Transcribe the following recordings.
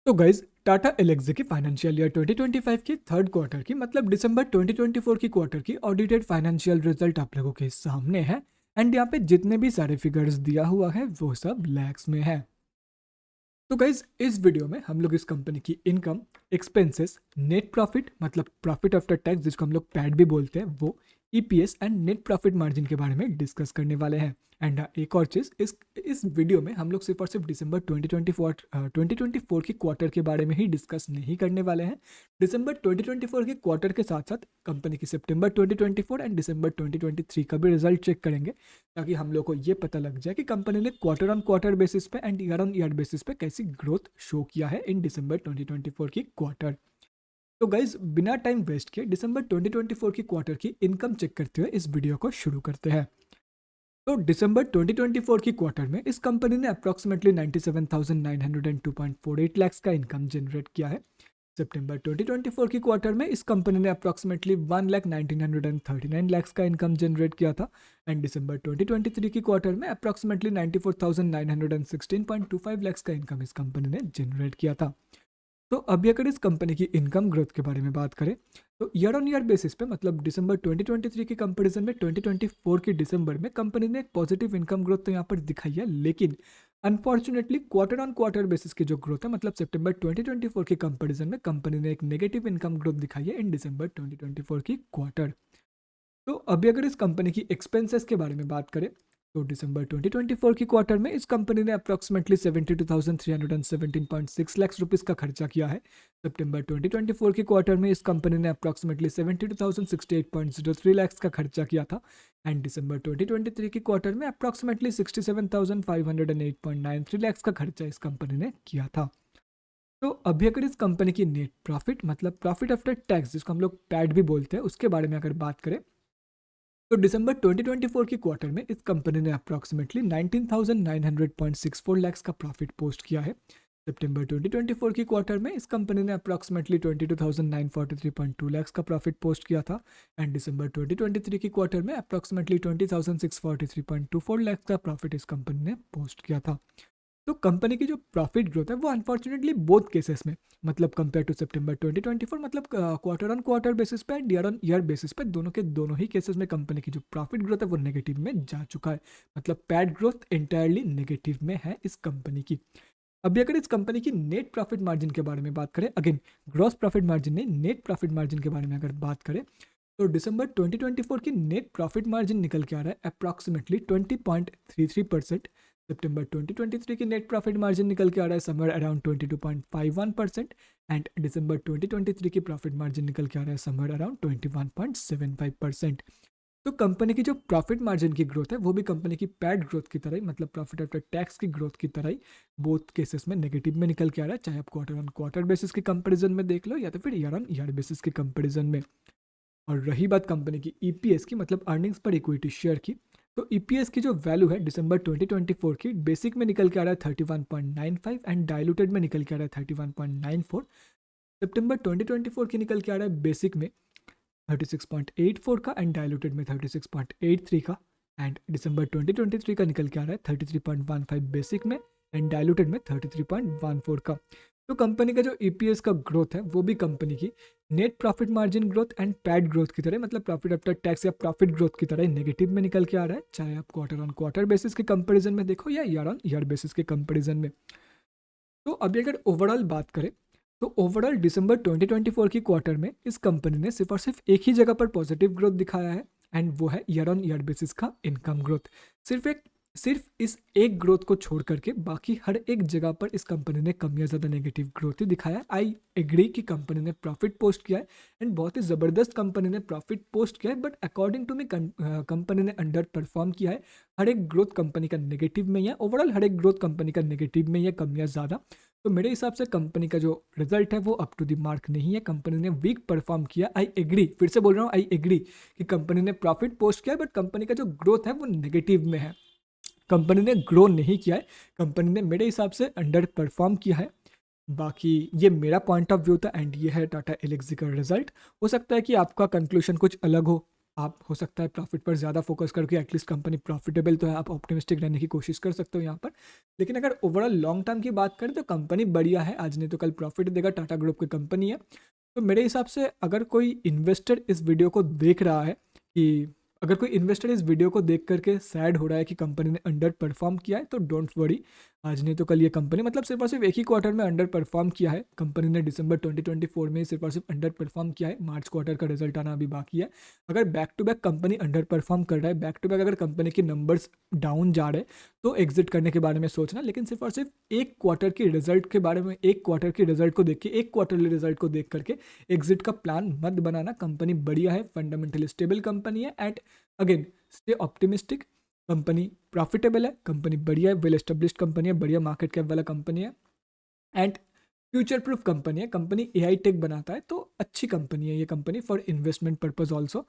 तो guys Tata Alexei की financial year 2025 की थर्ड क्वार्टर की मतलब दिसंबर 2024 की क्वार्टर की ऑडिटेड फाइनेंशियल रिजल्ट आप लोगों के सामने है। एंड यहाँ पे जितने भी सारे फिगर्स दिया हुआ है वो सब लैक्स में है। तो गाइज इस वीडियो में हम लोग इस कंपनी की इनकम, एक्सपेंसेस, नेट प्रॉफिट मतलब प्रॉफिट आफ्टर टैक्स जिसको हम लोग पैट भी बोलते हैं वो, EPS and net profit margin के बारे में डिस्कस करने वाले हैं। एंड एक और चीज़, इस वीडियो में हम लोग सिर्फ और सिर्फ दिसंबर 2024 की क्वार्टर के बारे में ही डिस्कस नहीं करने वाले हैं। दिसंबर 2024 के क्वार्टर के साथ साथ कंपनी की सितंबर 2024 एंड दिसंबर 2023 का भी रिजल्ट चेक करेंगे, ताकि हम लोग को ये पता लग जाए कि कंपनी ने क्वार्टर ऑन क्वार्टर बेसिस पे and year on year basis पे कैसी ग्रोथ शो किया है इन दिसंबर 2024 की क्वार्टर। तो गाइज बिना टाइम वेस्ट किए दिसंबर 2024 की क्वार्टर की इनकम चेक करते हुए इस वीडियो को शुरू करते हैं। तो दिसंबर 2024 की क्वार्टर में इस कंपनी ने अप्रॉक्सीमेटली 97,902.48 लाख का इनकम जनरेट किया है। सितंबर 2024 की क्वार्टर में इस कंपनी ने अप्रॉक्सीमेटली 1,19,39 लाख का इनकम जनरेट किया था। एंड दिसंबर 2023 की क्वार्टर में अप्रॉक्सीमेटली 94,916.25 लाख का इनकम इस कंपनी ने जनरेट किया था। तो अभी अगर इस कंपनी की इनकम ग्रोथ के बारे में बात करें तो ईयर ऑन ईयर बेसिस पे मतलब दिसंबर 2023 की कंपैरिजन में 2024 के दिसंबर में कंपनी ने एक पॉजिटिव इनकम ग्रोथ तो यहाँ पर दिखाई है, लेकिन unfortunately quarter on quarter basis की जो ग्रोथ है मतलब सितंबर 2024 के कंपैरिजन में कंपनी ने एक नेगेटिव इनकम ग्रोथ दिखाई है इन दिसंबर 2024 की क्वार्टर। तो अभी अगर इस कंपनी की एक्सपेंसेस के बारे में बात करें तो दिसंबर 2024 की क्वार्टर में इस कंपनी ने अप्रॉक्सीमेटली 72,317.6 लाख रुपीस का खर्चा किया है। सितंबर 2024 की क्वार्टर में इस कंपनी ने अप्रॉक्सीमेटली 72,068.03 लाख का खर्चा किया था। एंड दिसंबर 2023 की क्वार्टर में अप्रॉक्सीमेटली 67,508.93 लाख का खर्चा इस कंपनी ने किया था। तो अभी अगर इस कंपनी की नेट प्रॉफिट मतलब प्रॉफिट आफ्टर टैक्स जिसको हम लोग पैट भी बोलते हैं उसके बारे में अगर बात करें तो दिसंबर 2024 की क्वार्टर में इस कंपनी ने अप्रॉक्सीमेटली 19,900.64 लाख का प्रॉफिट पोस्ट किया है। सितंबर 2024 की क्वार्टर में इस कंपनी ने अप्रॉक्सीमेटली 22,943.2 लाख का प्रॉफिट पोस्ट किया था। एंड दिसंबर 2023 की क्वार्टर में अप्रॉक्सीमेटली 20,643.24 लाख का प्रॉफिट इस कंपनी ने पोस्ट किया था। तो कंपनी की जो प्रॉफिट ग्रोथ है वो अनफॉर्चुनेटली बोथ केसेस में मतलब कंपेयर टू सितंबर 2024 मतलब क्वार्टर ऑन क्वार्टर बेसिस पे and year on year basis पे दोनों के दोनों ही केसेस में कंपनी की जो प्रॉफिट ग्रोथ है वो नेगेटिव में जा चुका है। मतलब पैड ग्रोथ इंटायरली नेगेटिव में है इस कंपनी की। अभी अगर इस कंपनी की नेट प्रॉफिट मार्जिन के बारे में बात करें, अगेन ग्रॉस प्रॉफिट मार्जिन नहीं नेट प्रॉफिट मार्जिन के बारे में अगर बात करें तो दिसंबर 2024 की नेट प्रॉफिट मार्जिन निकल के आ रहा है अप्रॉक्सीमेटली 20.33%। सितंबर 2023 की नेट प्रॉफिट मार्जिन निकल के आ रहा है समवेयर अराउंड 22.51%। एंड दिसंबर 2023 की प्रॉफिट मार्जिन निकल के आ रहा है समवेयर अराउंड 21.75%। तो कंपनी की जो प्रॉफिट मार्जिन की ग्रोथ है वो भी कंपनी की पैड ग्रोथ की तरह ही मतलब प्रॉफिट आफ्टर टैक्स की ग्रोथ की तरह ही बोथ केसेस में नेगेटिव में निकल के आ रहा है, चाहे आप क्वार्टर ऑन क्वार्टर बेसिस के कंपैरिजन में देख लो या तो फिर ईयर ऑन ईयर बेसिस के कंपैरिजन में। और रही बात कंपनी की ईपीएस की मतलब अर्निंग्स पर इक्विटी शेयर की, तो ईपीएस की जो वैल्यू है दिसंबर 2024 की बेसिक में निकल के आ रहा है 31.95 एंड डायलूटेड में निकल के आ रहा है 31.94। सितंबर 2024 की निकल के आ रहा है बेसिक में 36.84 का एंड डायलूटेड में 36.83 का। एंड दिसंबर 2023 का निकल के आ रहा है 33.15 बेसिक में एंड डायलूटेड में 33.14 का। तो कंपनी का जो ईपीएस का ग्रोथ है वो भी कंपनी की net profit margin growth and pad growth की तरह मतलब प्रॉफिट आफ्टर टैक्स या प्रॉफिट ग्रोथ की तरह नेगेटिव में निकल के आ रहा है, चाहे आप क्वार्टर ऑन क्वार्टर बेसिस के कंपैरिजन में देखो या ईयर ऑन ईयर बेसिस के कंपैरिजन में। तो अभी अगर ओवरऑल बात करें तो ओवरऑल दिसंबर 2024 की क्वार्टर में इस कंपनी ने सिर्फ और सिर्फ एक ही जगह पर पॉजिटिव ग्रोथ दिखाया है एंड वो है ईयर ऑन ईयर बेसिस का इनकम ग्रोथ। सिर्फ इस एक ग्रोथ को छोड़ करके बाकी हर एक जगह पर इस कंपनी ने कम या ज़्यादा नेगेटिव ग्रोथ ही दिखाया है। आई एग्री कि कंपनी ने प्रॉफिट पोस्ट किया है एंड बहुत ही ज़बरदस्त कंपनी ने प्रॉफिट पोस्ट किया है, but according to me company ने अंडर परफॉर्म किया है। हर एक ग्रोथ कंपनी का नेगेटिव में ही है, ओवरऑल हर एक ग्रोथ कंपनी का नेगेटिव में ही है, कम या ज़्यादा। तो मेरे हिसाब से कंपनी का जो रिजल्ट है वो अप टू द मार्क नहीं है, कंपनी ने वीक परफॉर्म किया। आई एग्री, फिर से बोल रहा हूँ आई एग्री कि कंपनी ने प्रॉफिट पोस्ट किया है, बट कंपनी का जो ग्रोथ है वो नेगेटिव में है। कंपनी ने ग्रो नहीं किया है, कंपनी ने मेरे हिसाब से अंडर परफॉर्म किया है। बाकी ये मेरा पॉइंट ऑफ व्यू था एंड ये है टाटा एलेक्सी का रिजल्ट। हो सकता है कि आपका कंक्लूजन कुछ अलग हो, आप हो सकता है प्रॉफिट पर ज़्यादा फोकस करके एटलीस्ट कंपनी प्रॉफिटेबल तो है, आप ऑप्टिमिस्टिक रहने की कोशिश कर सकते हो यहाँ पर। लेकिन अगर ओवरऑल लॉन्ग टर्म की बात करें तो कंपनी बढ़िया है, आज नहीं तो कल प्रॉफिट देगा, टाटा ग्रुप की कंपनी है। तो मेरे हिसाब से अगर कोई इन्वेस्टर इस वीडियो को देख रहा है कि अगर कोई इन्वेस्टर इस वीडियो को देख करके सैड हो रहा है कि कंपनी ने अंडर परफॉर्म किया है, तो डोंट वरी, आज नहीं तो कल ये कंपनी मतलब सिर्फ और सिर्फ एक ही क्वार्टर में अंडर परफॉर्म किया है कंपनी ने, दिसंबर 2024 में सिर्फ और सिर्फ अंडर परफॉर्म किया है, मार्च क्वार्टर का रिजल्ट आना अभी बाकी है। अगर back to back company underperform कर रहा है, बैक टू बैक अगर कंपनी के नंबर्स डाउन जा रहे हैं, तो एग्जिट करने के बारे में सोचना। लेकिन सिर्फ और सिर्फ एक क्वार्टर की रिजल्ट के बारे में, एक क्वार्टर की रिजल्ट को देख के, एक क्वार्टरली रिजल्ट को देख करके एग्जिट का प्लान मत बनाना। कंपनी बढ़िया है, फंडामेंटली स्टेबल कंपनी है, and again stay optimistic, company profitable है, कंपनी बढ़िया है, वेल एस्टेब्लिश्ड कंपनी है, बढ़िया मार्केट कैप वाला कंपनी है, एंड फ्यूचर प्रूफ कंपनी है। कंपनी एआई टेक बनाता है, तो अच्छी कंपनी है ये company for investment purpose also.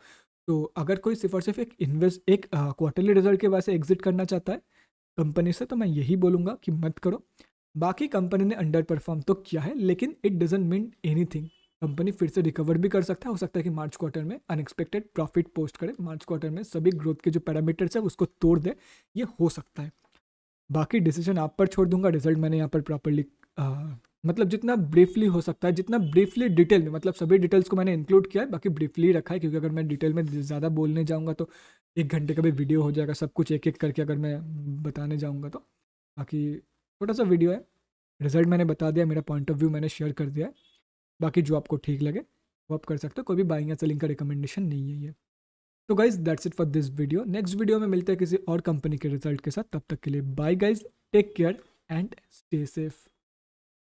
तो अगर कोई सिर्फ और सिर्फ एक क्वार्टरली रिजल्ट के वजह से एग्जिट करना चाहता है कंपनी से, तो मैं यही बोलूँगा कि मत करो। बाकी कंपनी ने अंडर परफॉर्म तो किया है, लेकिन it doesn't mean anything. Company फिर से रिकवर भी कर सकता है, हो सकता है कि मार्च क्वार्टर में अनएक्सपेक्टेड प्रॉफिट पोस्ट करे, मार्च क्वार्टर में सभी ग्रोथ के जो पैरामीटर्स है उसको तोड़ दे, ये हो सकता है। बाकी डिसीजन आप पर छोड़ दूंगा, रिजल्ट मैंने यहाँ पर प्रॉपरली मतलब जितना ब्रीफली हो सकता है, जितना ब्रीफली डिटेल में, मतलब सभी डिटेल्स को मैंने इंक्लूड किया है, बाकी ब्रीफली रखा है, क्योंकि अगर मैं डिटेल में ज़्यादा बोलने जाऊँगा तो 1 घंटे का भी वीडियो हो जाएगा, सब कुछ एक एक करके अगर मैं बताने जाऊँगा तो। बाकी छोटा सा वीडियो है, रिजल्ट मैंने बता दिया, मेरा पॉइंट ऑफ व्यू मैंने शेयर कर दिया है। बाकी जो आपको ठीक लगे वो आप कर सकते हो, कोई भी बाइंग या सेलिंग का रिकमेंडेशन नहीं है ये। तो guys that's it for this video, next video में मिलते हैं किसी और कंपनी के रिजल्ट के साथ, तब तक के लिए bye guys, take care and stay safe.